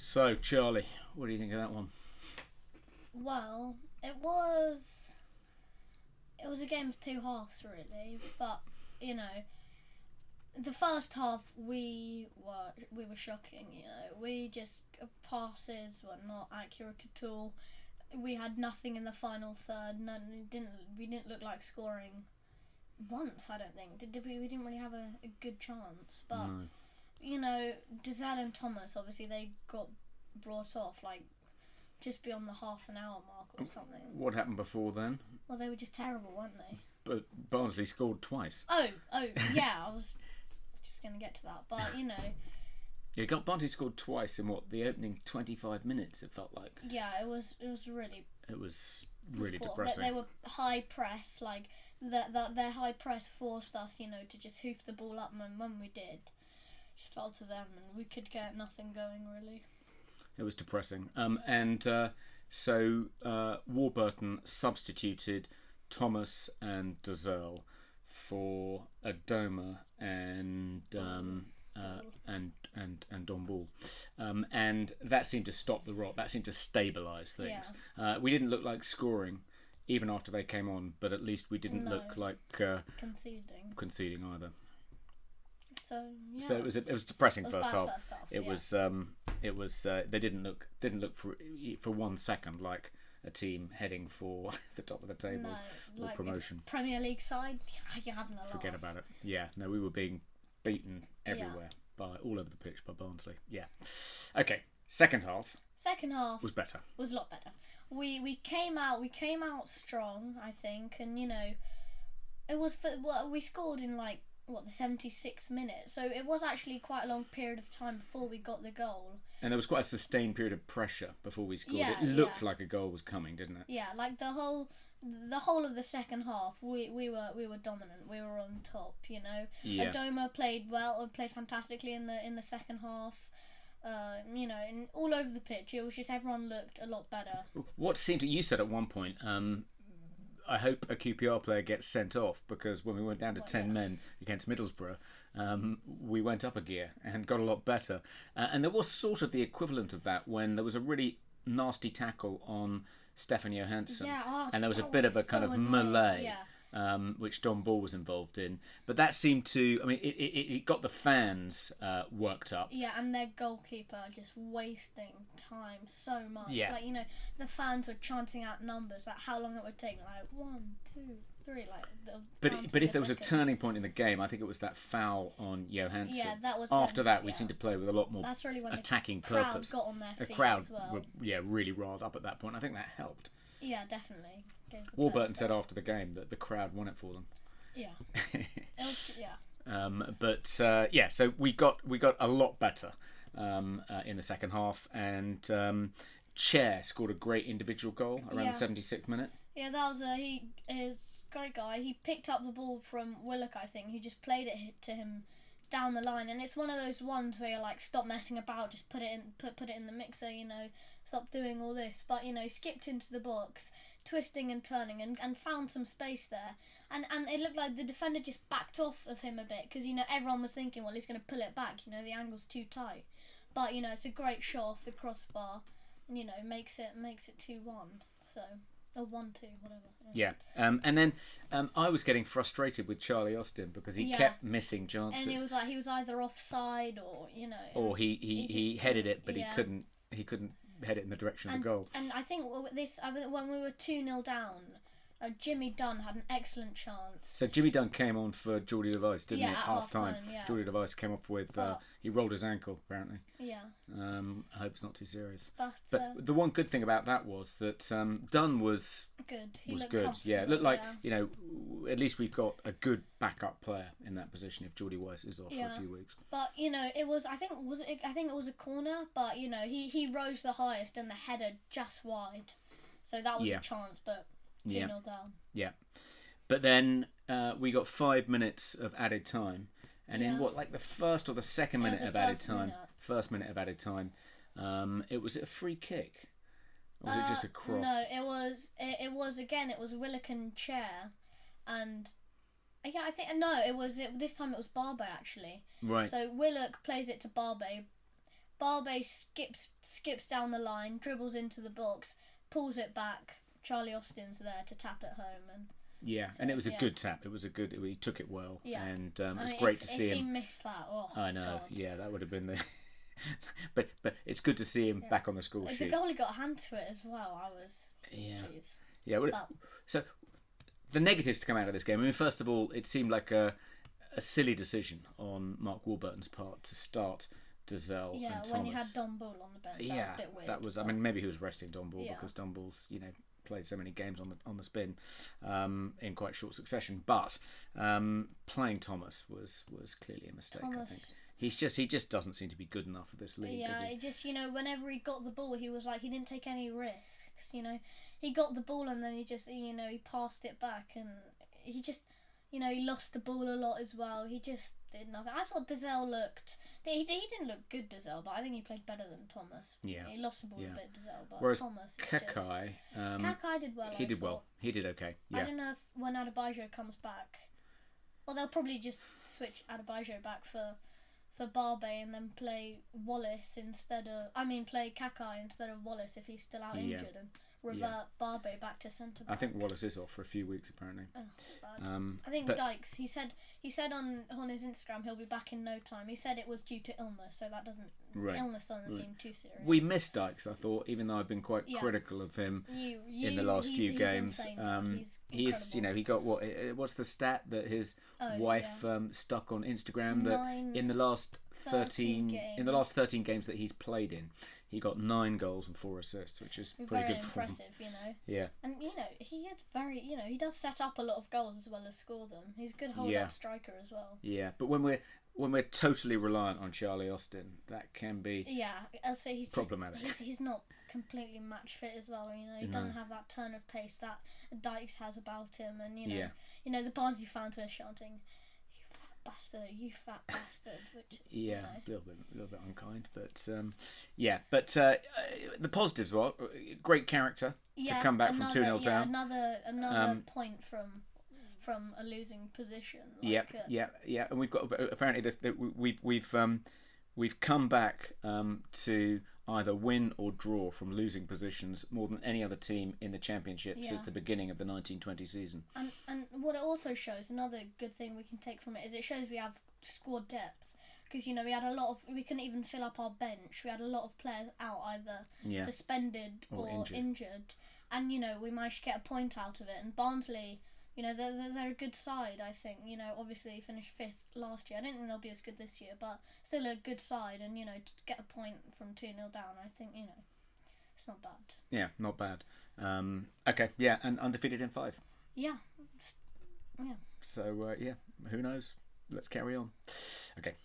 So, Charlie, what do you think of that one? Well, it was a game of two halves really, but you know, the first half we were shocking. We just passes were not accurate at all. We had nothing in the final third. We didn't look like scoring once. I don't think did we? We didn't really have a good chance. But No. Dizelle and Thomas obviously they got brought off like just beyond the half an hour mark or something. What happened before then? Well, they were just terrible, weren't they? But Barnsley scored twice. Oh, yeah. I was just going to get to that, but Yeah, Barnsley scored twice in the opening 25 minutes. It felt like. Yeah, it was really. It was really poor. depressing. They were high press, like their high press forced us, to just hoof the ball up, and when we did, it just fell to them, and we could get nothing going really. It was depressing. So Warburton substituted Thomas and Dazelle for Adoma and Domball, and that seemed to stop the rot. That seemed to stabilise things. Yeah. We didn't look like scoring even after they came on, but at least we didn't look like conceding either. So yeah. So it was a depressing first half. It yeah. was they didn't look for 1 second like a team heading for the top of the table or like promotion. Premier League side, you're having a laugh. Forget about it. Yeah, no, we were being beaten everywhere by all over the pitch by Barnsley. Yeah. Okay, second half was better. Was a lot better. We came out strong, I think, and it was we scored in the 76th minute, so it was actually quite a long period of time before we got the goal. And there was quite a sustained period of pressure before we scored. It looked like a goal was coming, didn't it? Yeah, like the whole of the second half, we were dominant. We were on top. Yeah. Adoma played well, played fantastically in the second half. And all over the pitch, it was just everyone looked a lot better. What seemed to you said at one point, I hope a QPR player gets sent off, because when we went down to 10 men against Middlesbrough, we went up a gear and got a lot better. And there was sort of the equivalent of that when there was a really nasty tackle on Stefan Johansson. Yeah, and there was a bit of a kind of melee. Which Don Ball was involved in, but that seemed to. I mean, it got the fans worked up. Yeah, and their goalkeeper just wasting time so much. Yeah. The fans were chanting out numbers, like how long it would take, like 1, 2, 3, But if there was a turning point in the game, I think it was that foul on Johansson. Yeah, that was. After that, we seemed to play with a lot more That's really when attacking the crowd purpose. got on their feet the crowd as well. were really riled up at that point. I think that helped. Yeah, definitely. Warburton said after the game that the crowd won it for them. Yeah. So we got a lot better in the second half, and Chair scored a great individual goal around the 76th minute. Yeah, that was he's a great guy. He picked up the ball from Willock, I think. He just played it to him down the line, and it's one of those ones where you're like, stop messing about, just put it in the mixer, stop doing all this. But he skipped into the box, twisting and turning, and found some space there, and it looked like the defender just backed off of him a bit, because everyone was thinking, well, he's going to pull it back, the angle's too tight, but it's a great shot off the crossbar, makes it 2-1, so or 1-2, whatever. Yeah. And then I was getting frustrated with Charlie Austin, because he kept missing chances, and it was like he was either offside or he headed it, but he couldn't head it in the direction of the goal. And I think when we were 2-0 down, Jimmy Dunn had an excellent chance. So Jimmy Dunn came on for Geordie Device, didn't he? At half time. Yeah. Geordie Device came off with he rolled his ankle apparently. Yeah. I hope it's not too serious. But the one good thing about that was that Dunn was good. He looked good. Yeah, it looked like at least we've got a good backup player in that position if Geordie Weiss is off for a few weeks. But it was I think it was a corner, but he rose the highest and the header just wide, so that was a chance, but 2-0 down. Yeah. But then we got 5 minutes of added time, and in the first or the second minute of added time, it was a free kick. Or was it just a cross? No, it was Willock and Chair, and I think this time it was Barbe actually. Right. So Willock plays it to Barbe, Barbe skips down the line, dribbles into the box, pulls it back. Charlie Austin's there to tap it home, and yeah, so, and it was a good tap. It was a good. He took it well, Yeah. and it was great to see If he him. missed that, I know. God. Yeah, that would have been the. but it's good to see him back on the score The sheet. goalie got a hand to it as well. I was. Yeah. Jeez. Yeah. So the negatives to come out of this game. I mean, first of all, it seemed like a silly decision on Mark Warburton's part to start Dazelle and Thomas. When you had Don Bull on the bench, that was a bit weird. That was. I mean, maybe he was resting Don Bull because Don Bull's played so many games on the spin in quite short succession. But playing Thomas was clearly a mistake. I think he just doesn't seem to be good enough for this league. Yeah, does he? it just whenever he got the ball, he was like he didn't take any risks. He got the ball and then he just he passed it back, and he just he lost the ball a lot as well. He just did nothing. I thought Dazelle looked. He didn't look good, Dazelle, but I think he played better than Thomas. Yeah, he lost the ball a bit, Dazelle, but whereas Thomas. Kakai, Kakai did well. He did well. He did okay. Yeah. I don't know if when Adebayo comes back, or they'll probably just switch Adebayo back for Barbe and then play Wallace instead of. Play Kakai instead of Wallace if he's still out injured, and revert Barbe back to centre back. I think Wallace is off for a few weeks apparently. Oh, bad. I think Dykes. He said on his Instagram he'll be back in no time. He said it was due to illness, so that doesn't illness doesn't seem too serious. We missed Dykes, I thought, even though I've been quite critical of him in the last few games. He's he got what's the stat that his wife stuck on Instagram that in the last 13 games that he's played in, he got 9 goals and 4 assists, which is pretty good for him. Very impressive, Yeah. And he is very, he does set up a lot of goals as well as score them. He's a good hold-up striker as well. Yeah, but when we're totally reliant on Charlie Austin, that can be I'll say he's problematic. He's not completely match fit as well. He doesn't have that turn of pace that Dykes has about him, and the Barnsley fans were shouting, "You fat bastard," which is a little bit unkind, but the positives were great character to come back from 2-0 down. Another point from a losing position. And we've got apparently we've come back to either win or draw from losing positions more than any other team in the Championship since the beginning of the 1920 season. And what it also shows, another good thing we can take from it, is it shows we have squad depth. Because, we couldn't even fill up our bench. We had a lot of players out, either suspended or injured. And, we managed to get a point out of it. And Barnsley, they're a good side, I think. Obviously they finished 5th last year. I don't think they'll be as good this year, but still a good side. And, to get a point from 2-0 down, I think, it's not bad. Yeah, not bad. Okay, and undefeated in 5. Yeah. So, who knows? Let's carry on. Okay.